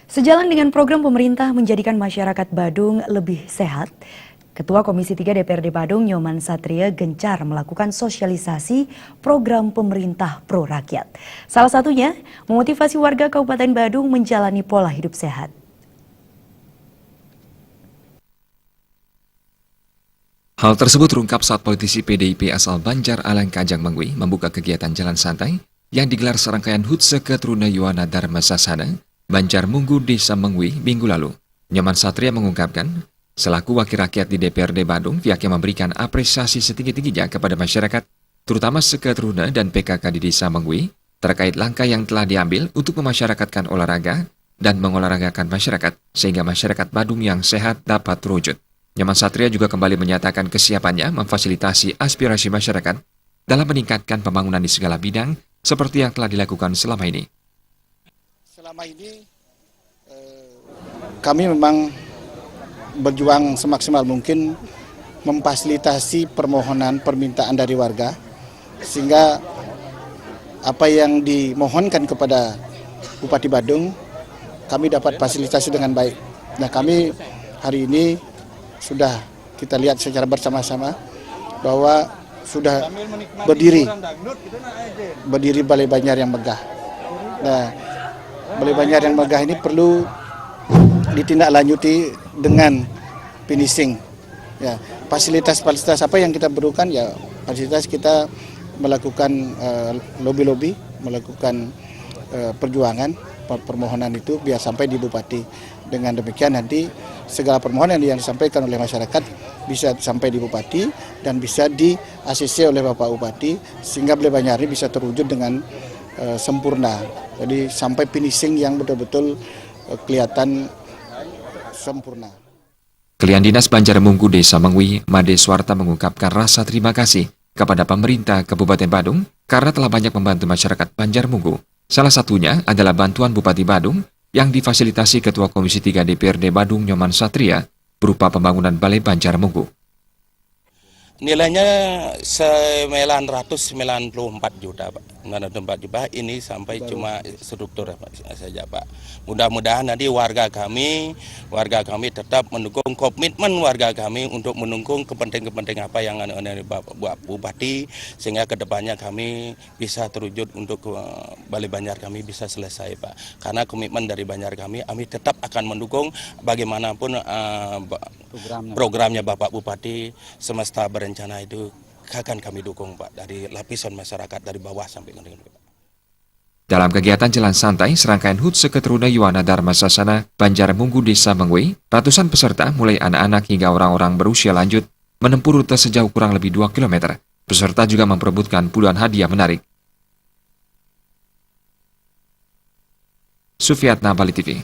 Sejalan dengan program pemerintah menjadikan masyarakat Badung lebih sehat, Ketua Komisi 3 DPRD Badung Nyoman Satria gencar melakukan sosialisasi program pemerintah pro rakyat. Salah satunya, memotivasi warga Kabupaten Badung menjalani pola hidup sehat. Hal tersebut terungkap saat politisi PDIP asal Banjar Alang Kajang Mengwi membuka kegiatan jalan santai yang digelar serangkaian HUT Seketruna Yuwana Dharma Sasana, Banjar Munggu Desa Mengwi minggu lalu. Nyoman Satria mengungkapkan, selaku wakil rakyat di DPRD Badung, pihaknya memberikan apresiasi setinggi-tingginya kepada masyarakat, terutama Seketruna dan PKK di Desa Mengwi, terkait langkah yang telah diambil untuk memasyarakatkan olahraga dan mengolahragakan masyarakat, sehingga masyarakat Badung yang sehat dapat terwujud. Nyoman Satria juga kembali menyatakan kesiapannya memfasilitasi aspirasi masyarakat dalam meningkatkan pembangunan di segala bidang seperti yang telah dilakukan selama ini. Selama ini kami memang berjuang semaksimal mungkin memfasilitasi permohonan permintaan dari warga sehingga apa yang dimohonkan kepada Bupati Badung kami dapat fasilitasi dengan baik. Nah, kami hari ini sudah kita lihat secara bersama-sama bahwa sudah berdiri Balai Banjar yang megah. Nah, Balai Banjar yang megah ini perlu ditindaklanjuti dengan finishing. Ya, fasilitas apa yang kita perlukan ya fasilitas kita melakukan lobby-lobby, melakukan perjuangan permohonan itu biar sampai di Bupati. Dengan demikian nanti segala permohonan yang disampaikan oleh masyarakat bisa sampai di Bupati dan bisa di-ACC oleh Bapak Bupati sehingga Balai Banjar ini bisa terwujud dengan sempurna. Jadi sampai finishing yang betul-betul kelihatan sempurna. Klien Dinas Banjar Munggu Desa Mengwi, Made Swarta mengungkapkan rasa terima kasih kepada pemerintah Kabupaten Badung karena telah banyak membantu masyarakat Banjar Munggu. Salah satunya adalah bantuan Bupati Badung yang difasilitasi Ketua Komisi 3 DPRD Badung Nyoman Satria berupa pembangunan Balai Banjar Munggu. Nilainya 994 juta, Pak. 994 juta ini sampai cuma struktur saja, Pak. Mudah-mudahan nanti warga kami tetap mendukung komitmen warga kami untuk mendukung kepentingan apa yang ada dari Bapak Bupati sehingga kedepannya kami bisa terwujud untuk Balai Banjar kami bisa selesai, Pak. Karena komitmen dari Banjar kami tetap akan mendukung bagaimanapun programnya Bapak Bupati semesta berencana itu akan kami dukung, Pak, dari lapisan masyarakat dari bawah sampai ke tingkat. Dalam kegiatan jalan santai serangkaian HUT Seketruna Yuwana Dharma Sasana Banjar Munggu Desa Mengwi, ratusan peserta mulai anak-anak hingga orang-orang berusia lanjut menempuh rute sejauh kurang lebih 2 km. Peserta juga memperebutkan puluhan hadiah menarik. Sufiatna, Bali TV.